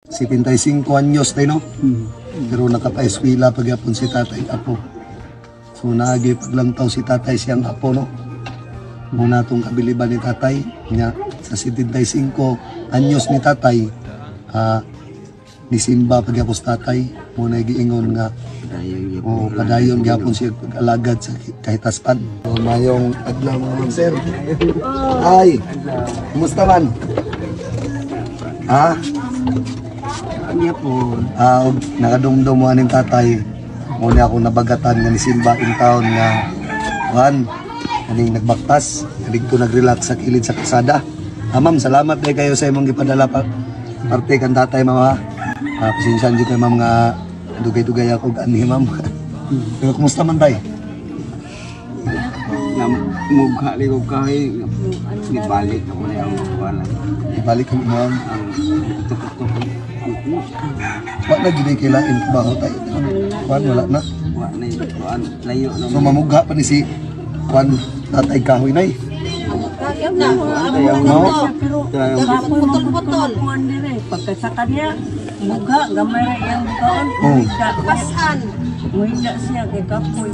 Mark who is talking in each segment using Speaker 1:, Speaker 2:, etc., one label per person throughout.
Speaker 1: 75 anyos tayo, no? Pero nakapa-eskwela pagyapon si tatay apo. So naagi paglantaw si tatay siyang apo, no? Muna itong kabiliban ni tatay niya sa 75 anyos ni tatay, nisimba pagyapos tatay. Muna giingon nga padayon gyapon siya pag-alagad sa kahitaspan. So, mayong adlaw mga sir. Ay, kumusta man? Ha?
Speaker 2: Kanya po.
Speaker 1: Nakadumdum mo aning tatay. Muna ako nabagatan nga nisimba in town nga kaning nagbaktas, kaning ko nag-relax sa kilid sa kasada. Ma'am, salamat day kayo sa imong gipadala parte kan tatay, ma'am. Pasensyahan dito kay ma'am nga dugay-dugay ako gani, ma'am. Pero kumusta man tay?
Speaker 2: Mugha ko kahay. Ibalik ako na yung wala.
Speaker 1: Ibalik ko, ma'am.
Speaker 2: Tukot-tukot.
Speaker 1: Wala na gini kailain trabaho tayo. Wala na.
Speaker 2: Wala na. Layo na.
Speaker 1: So mamugha pa ni si tatay kahoy nay.
Speaker 3: Kaya na, putol-putol. Pagka sa kanya, mugha, gamay yung kaon, pasan. Muhida siya kay kapoy.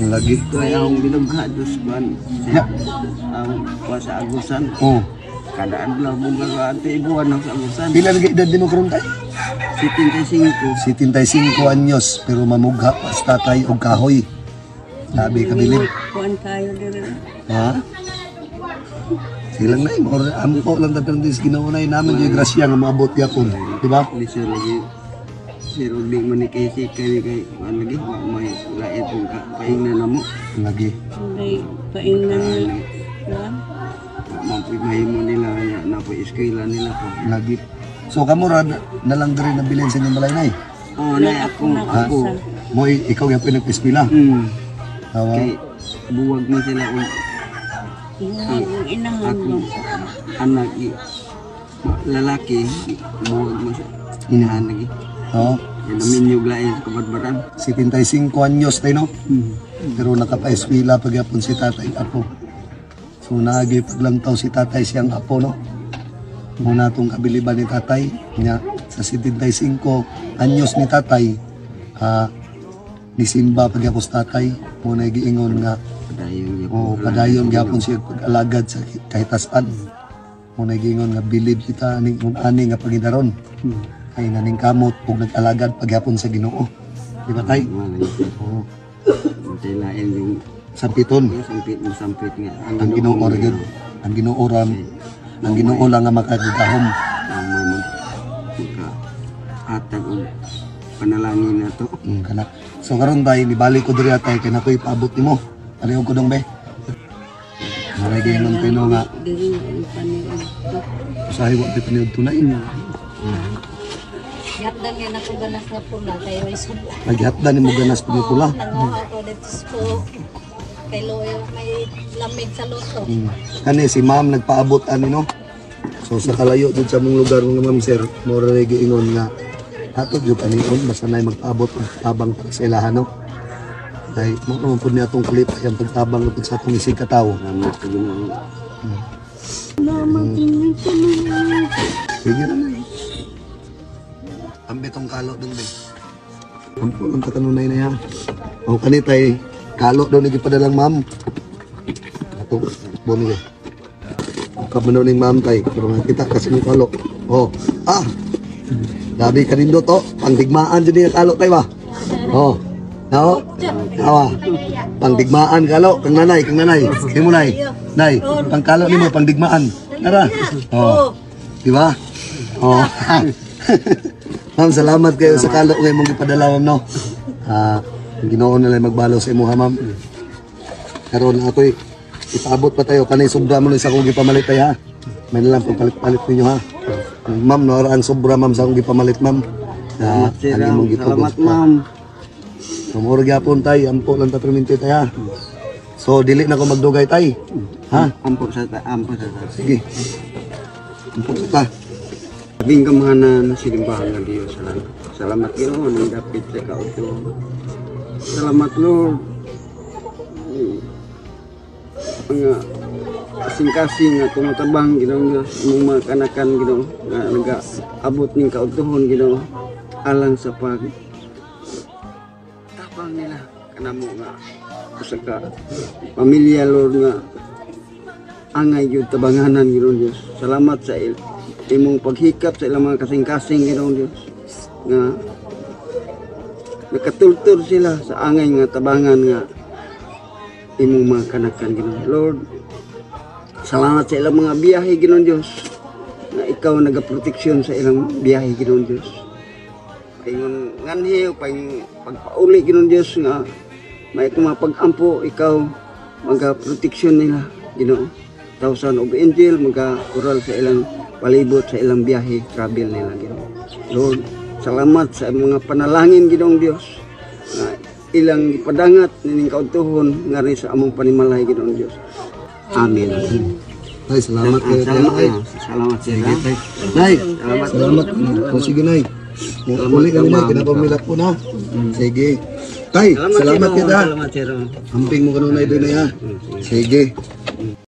Speaker 1: Lagi.
Speaker 2: Kaya ang binugha dos ban. Ang kuasa agusan. Kada adlaw mong ate ibuan ng agusan.
Speaker 1: Pila na edad din mo karon tay?
Speaker 2: 75.
Speaker 1: 75 anyos pero mamugha pa sa tatay og kahoy. Sabi kabilib.
Speaker 3: Kuan kayo dire.
Speaker 1: Ha? Silang na yung ampo lang tatang dis ginaunay namin yung grasya nga maabot yapon, di ba?
Speaker 2: Lisir lagi. Sir uli man ni kay lagi wa may lain kung paingnan na mo.
Speaker 1: Lagi.
Speaker 3: May paingnan na. Kuan.
Speaker 2: Mapimay mo nila na po eskwela nila po.
Speaker 1: Lagi. So kamura na lang diri nabilin sa inyong balay nay.
Speaker 2: Na ako.
Speaker 1: Mo ikaw yung pinag-eskwela. Tawa.
Speaker 2: Kay buwag mo sila kung
Speaker 3: Inahan
Speaker 2: ako anak lalaki buwag mo siya. Inahan lagi.
Speaker 1: Oo.
Speaker 2: Naminyog lain sa kabadbaran.
Speaker 1: 75 anyos tayo, no? Pero nakapa-eskwela pagyapon si tatay apo. So naagi paglantaw si tatay siyang apo, no? Muna itong kabiliban ni tatay niya sa 75 anyos ni tatay, nisimba pagyapos tatay. Muna giingon nga padayon gyapon siya pag-alagad sa kahitaspan. Muna giingon nga bilib kita ani nga paginaron. Ay naning kamot ug nag-alagad pagyapon sa Ginoo. Di ba tay? Oo.
Speaker 2: Tay lain yung
Speaker 1: Sampiton.
Speaker 2: sampit nga.
Speaker 1: Ang Ginoo ra gyud. Ang Ginoo ram. Ang Ginoo lang nga makagahom.
Speaker 2: Ang mama atag og panalangin na to.
Speaker 1: Kana. So karon tay nibalik ko diri atay kay nakoy paabot nimo. Pareho ko dong be. Maray gyud pino nga
Speaker 3: Diri ang paniod.
Speaker 1: usahay wa piniud tunay.
Speaker 4: Yatdan kay nako ganas na pula kay way sudla.
Speaker 1: Naghatdan nimo ganas pula.
Speaker 4: Nanguha ko dito sa kay Loyo may lamig sa loto.
Speaker 1: Kani si ma'am nagpaabot ani no. So sa kalayo dun sa mong lugar mga ma'am sir, mora ray giingon nga ato jud kanion basta nay magpaabot ang tabang sa ilahan no. Dahil mo naman po niya itong kalip yung pagtabang ito sa itong isig kataw.
Speaker 2: Salamat sa Ginoo.
Speaker 1: Sige na na. Ambe itong kalo dun din. Ampo lang tatanunay na yan. O kanitay, kalo daw nagipadalang ma'am. Ato, bumi ka. Kabanaw ng ma'am tay. Pero nga kita kasi ng kalo. O, gabi ka rin do to. Pangdigmaan dyan yung kalo tay ba? O, no? Awa. Pangdigmaan kalo, kang nanay. Kaya mo nay. Nay, pangkalo ni mo, pangdigmaan. Tara. Oh. Di ba? Oh. Ma'am, salamat kayo sa kalo ngayon mong ipadala, ma'am, no? Ang Ginoo na lang magbalo sa imo, ha, ma'am? Karon ako'y ipaabot pa tayo. Kanay sobra mo lang sa akong ipamalit tayo, ha? May nalang pagpalit-palit ninyo, ha? Ma'am, no? Ang sobra, ma'am, sa akong ipamalit, ma'am.
Speaker 2: Salamat, ma'am.
Speaker 1: Tumurag yapon tay, ampo lang tatraminti tay ha. So dili na ko magdugay tay. Ha?
Speaker 2: Ampo sa
Speaker 1: Sige. Ampo ta.
Speaker 2: Sabing ka mga na silimbahan ng Diyos. Salamat Ginoo nang dapit sa kauto. Salamat Lord. Nga kasing-kasing nga tumutabang Ginoong Dios imong mga kanakan Ginoo nga nagaabot ning kautuhon Ginoo alang sa pag tabang nila kanamo nga usa ka pamilya Lord nga angay gyud tabanganan Ginoong Dios. Salamat sa imong paghikap sa ilang mga kasing-kasing Ginoong Dios nga nakatultur sila sa angay nga tabangan nga imong mga kanakan Ginoo. Lord, salamat sa ilang mga biyahe Ginoong Dios na ikaw nagaproteksyon sa ilang biyahe Ginoong Dios. Paingon nganhi pagpauli Ginoong Dios nga may kumapag-ampo ikaw magaproteksyon nila Ginoo. Tausan og angel magakural sa ilang palibot sa ilang biyahe travel nila Ginoo. Lord, salamat sa mga panalangin Ginoong Dios nga ilang ipadangat nining kautuhon nga rin sa among panimalay Ginoong Dios. Amen.
Speaker 1: Tay, salamat kayo tayo. Tay.
Speaker 2: Salamat sa
Speaker 1: Sige, tay. Nay, salamat. O, sige, Nay. Muli kami, Nay. Kinapamilak po na. Sige. Tay, salamat kita.
Speaker 2: Salamat, sir.
Speaker 1: Hamping mo kanunay doon, Nay, ha. Sige.